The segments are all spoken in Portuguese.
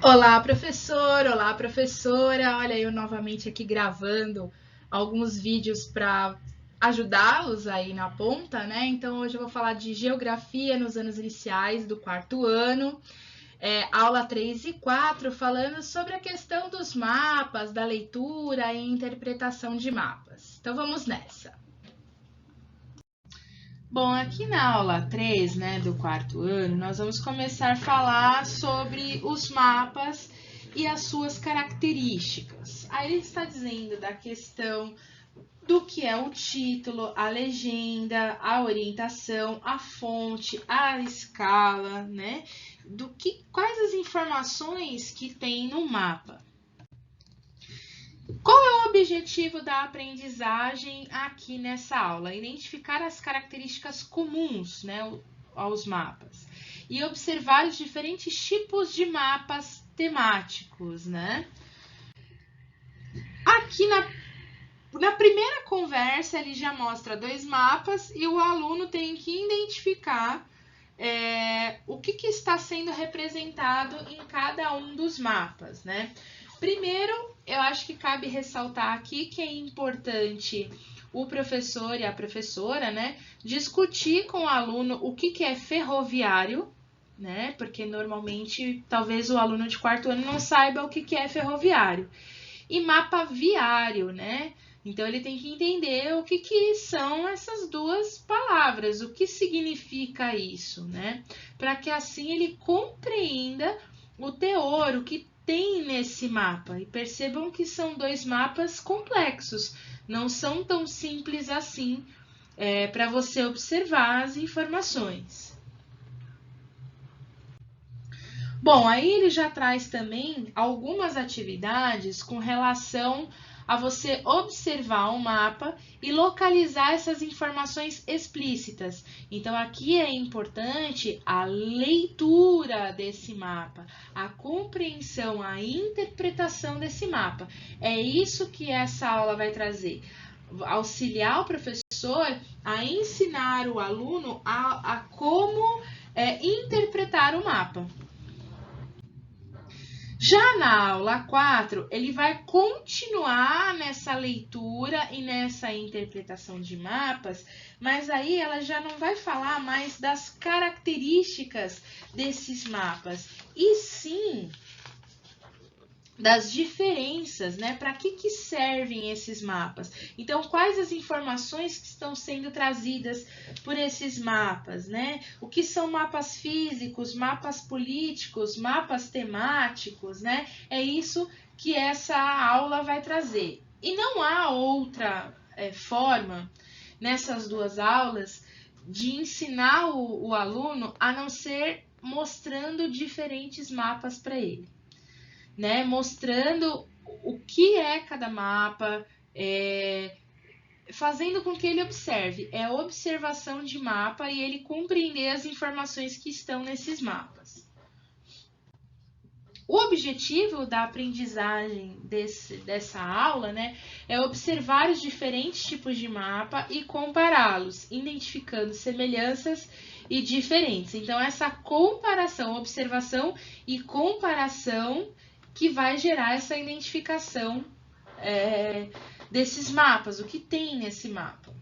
Olá, professor! Olá, professora! Olha, eu novamente aqui gravando alguns vídeos para ajudá-los aí na ponta, né? Então, hoje eu vou falar de geografia nos anos iniciais do quarto ano, aula 3 e 4, falando sobre a questão dos mapas, da leitura e interpretação de mapas. Então, vamos nessa! Bom, aqui na aula 3, né, do quarto ano, nós vamos começar a falar sobre os mapas e as suas características. Aí ele está dizendo da questão do que é o título, a legenda, a orientação, a fonte, a escala, né? Quais as informações que tem no mapa. Qual é o objetivo da aprendizagem aqui nessa aula? Identificar as características comuns, né, aos mapas e observar os diferentes tipos de mapas temáticos, né? Aqui na primeira conversa ele já mostra dois mapas e o aluno tem que identificar o que está sendo representado em cada um dos mapas, né? Primeiro, eu acho que cabe ressaltar aqui que é importante o professor e a professora, né, discutir com o aluno o que é ferroviário, né? Porque normalmente talvez o aluno de quarto ano não saiba o que é ferroviário. E mapa viário, né? Então ele tem que entender o que são essas duas palavras, o que significa isso, né? Para que assim ele compreenda o teor, o que tem nesse mapa. E percebam que são dois mapas complexos, não são tão simples assim para você observar as informações. Bom, aí ele já traz também algumas atividades com relação a você observar o mapa e localizar essas informações explícitas. Então, aqui é importante a leitura desse mapa, a compreensão, a interpretação desse mapa. É isso que essa aula vai trazer. Auxiliar o professor a ensinar o aluno a como interpretar o mapa. Já na aula 4, ele vai continuar nessa leitura e nessa interpretação de mapas, mas aí ela já não vai falar mais das características desses mapas, e sim das diferenças, né? Para que servem esses mapas? Então, quais as informações que estão sendo trazidas por esses mapas, né? O que são mapas físicos, mapas políticos, mapas temáticos, né? É isso que essa aula vai trazer. E não há outra forma nessas duas aulas de ensinar o aluno a não ser mostrando diferentes mapas para ele. Né, mostrando o que é cada mapa, fazendo com que ele observe. É observação de mapa e ele compreender as informações que estão nesses mapas. O objetivo da aprendizagem dessa aula, né, é observar os diferentes tipos de mapa e compará-los, identificando semelhanças e diferenças. Então, essa comparação, observação e comparação que vai gerar essa identificação desses mapas, o que tem nesse mapa.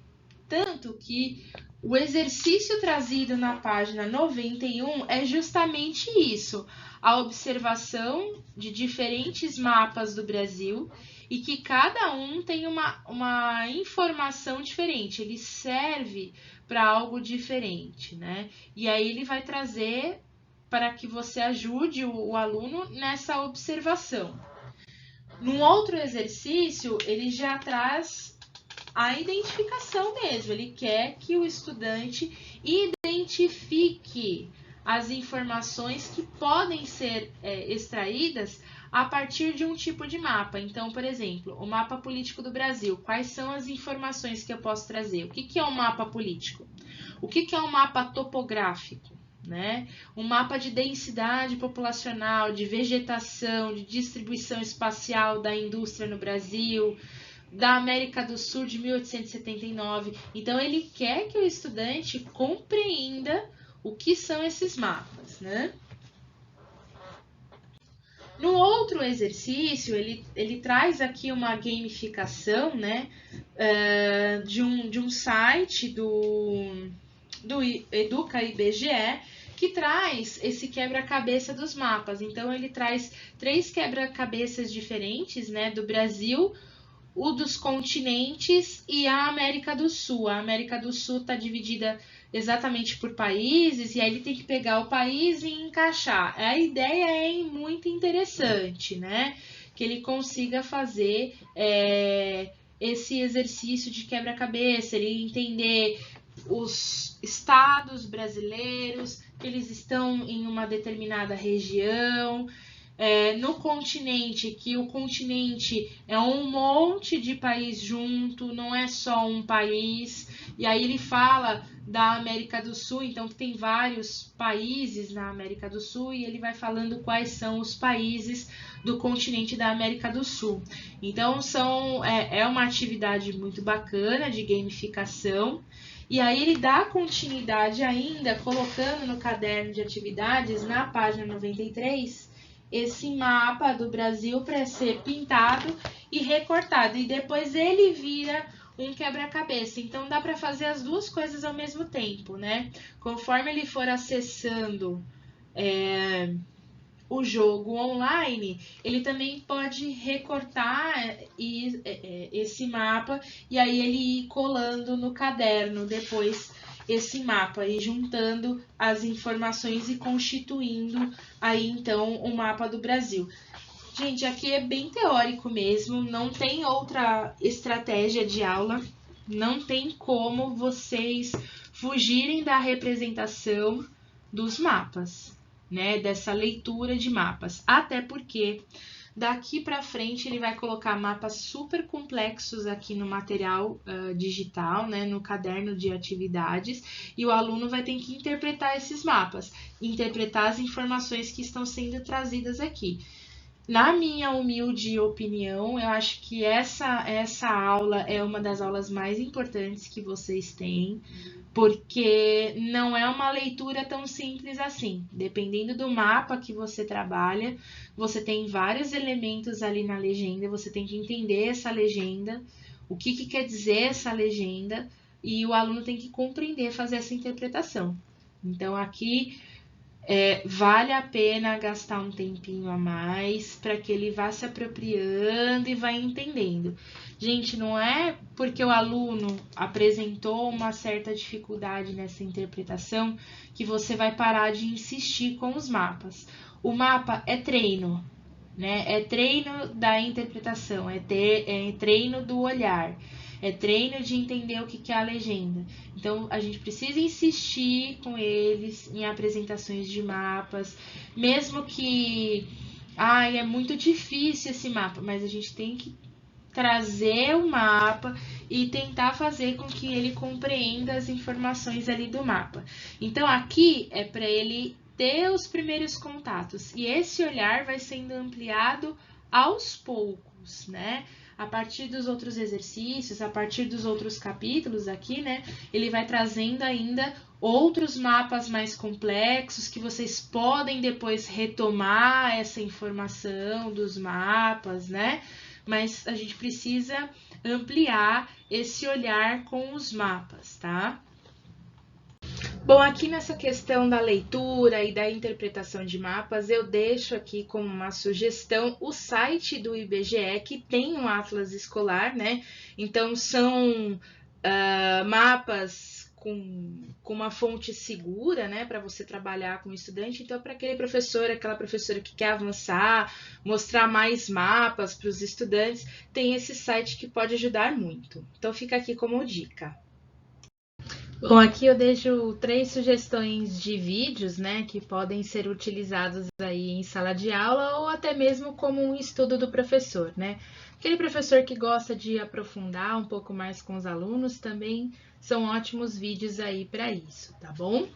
Tanto que o exercício trazido na página 91 é justamente isso, a observação de diferentes mapas do Brasil e que cada um tem uma informação diferente, ele serve para algo diferente, né? E aí ele vai trazer para que você ajude o aluno nessa observação. Num outro exercício, ele já traz a identificação mesmo. Ele quer que o estudante identifique as informações que podem ser extraídas a partir de um tipo de mapa. Então, por exemplo, o mapa político do Brasil. Quais são as informações que eu posso trazer? O que é um mapa político? O que é um mapa topográfico? Né? Um mapa de densidade populacional, de vegetação, de distribuição espacial da indústria no Brasil, da América do Sul de 1879. Então, ele quer que o estudante compreenda o que são esses mapas, né? No outro exercício, ele traz aqui uma gamificação, né, de um site do Educa IBGE, que traz esse quebra-cabeça dos mapas. Então, ele traz 3 quebra-cabeças diferentes, né, do Brasil, o dos continentes e a América do Sul. A América do Sul está dividida exatamente por países, e aí ele tem que pegar o país e encaixar. A ideia é muito interessante, né? Que ele consiga fazer esse exercício de quebra-cabeça, ele entender os estados brasileiros, que eles estão em uma determinada região, no continente, que o continente é um monte de país junto, não é só um país. E aí ele fala da América do Sul, então tem vários países na América do Sul, e ele vai falando quais são os países do continente da América do Sul. Então é uma atividade muito bacana de gamificação. E aí ele dá continuidade ainda, colocando no caderno de atividades, na página 93, esse mapa do Brasil para ser pintado e recortado. E depois ele vira um quebra-cabeça. Então dá para fazer as duas coisas ao mesmo tempo, né? Conforme ele for acessando o jogo online, ele também pode recortar esse mapa e aí ele ir colando no caderno depois esse mapa e juntando as informações e constituindo aí então o mapa do Brasil. Gente, aqui é bem teórico mesmo, não tem outra estratégia de aula, não tem como vocês fugirem da representação dos mapas, né, dessa leitura de mapas, até porque daqui para frente ele vai colocar mapas super complexos aqui no material digital, né, no caderno de atividades, e o aluno vai ter que interpretar esses mapas, interpretar as informações que estão sendo trazidas aqui. Na minha humilde opinião, eu acho que essa aula é uma das aulas mais importantes que vocês têm, porque não é uma leitura tão simples assim. Dependendo do mapa que você trabalha, você tem vários elementos ali na legenda, você tem que entender essa legenda, o que quer dizer essa legenda, e o aluno tem que compreender, fazer essa interpretação. Então, aqui vale a pena gastar um tempinho a mais para que ele vá se apropriando e vá entendendo. Gente, não é porque o aluno apresentou uma certa dificuldade nessa interpretação que você vai parar de insistir com os mapas. O mapa é treino, né? É treino da interpretação, é treino do olhar. É treino de entender o que é a legenda. Então, a gente precisa insistir com eles em apresentações de mapas, mesmo que é muito difícil esse mapa, mas a gente tem que trazer o mapa e tentar fazer com que ele compreenda as informações ali do mapa. Então, aqui é para ele ter os primeiros contatos, e esse olhar vai sendo ampliado aos poucos, né? A partir dos outros exercícios, a partir dos outros capítulos aqui, né? Ele vai trazendo ainda outros mapas mais complexos que vocês podem depois retomar essa informação dos mapas, né? Mas a gente precisa ampliar esse olhar com os mapas, tá? Bom, aqui nessa questão da leitura e da interpretação de mapas, eu deixo aqui como uma sugestão o site do IBGE, que tem um atlas escolar, né? Então, são mapas com uma fonte segura, né, para você trabalhar com o estudante. Então, para aquele professor, aquela professora que quer avançar, mostrar mais mapas para os estudantes, tem esse site que pode ajudar muito. Então, fica aqui como dica. Bom, aqui eu deixo 3 sugestões de vídeos, né, que podem ser utilizados aí em sala de aula ou até mesmo como um estudo do professor, né? Aquele professor que gosta de aprofundar um pouco mais com os alunos, também são ótimos vídeos aí para isso, tá bom?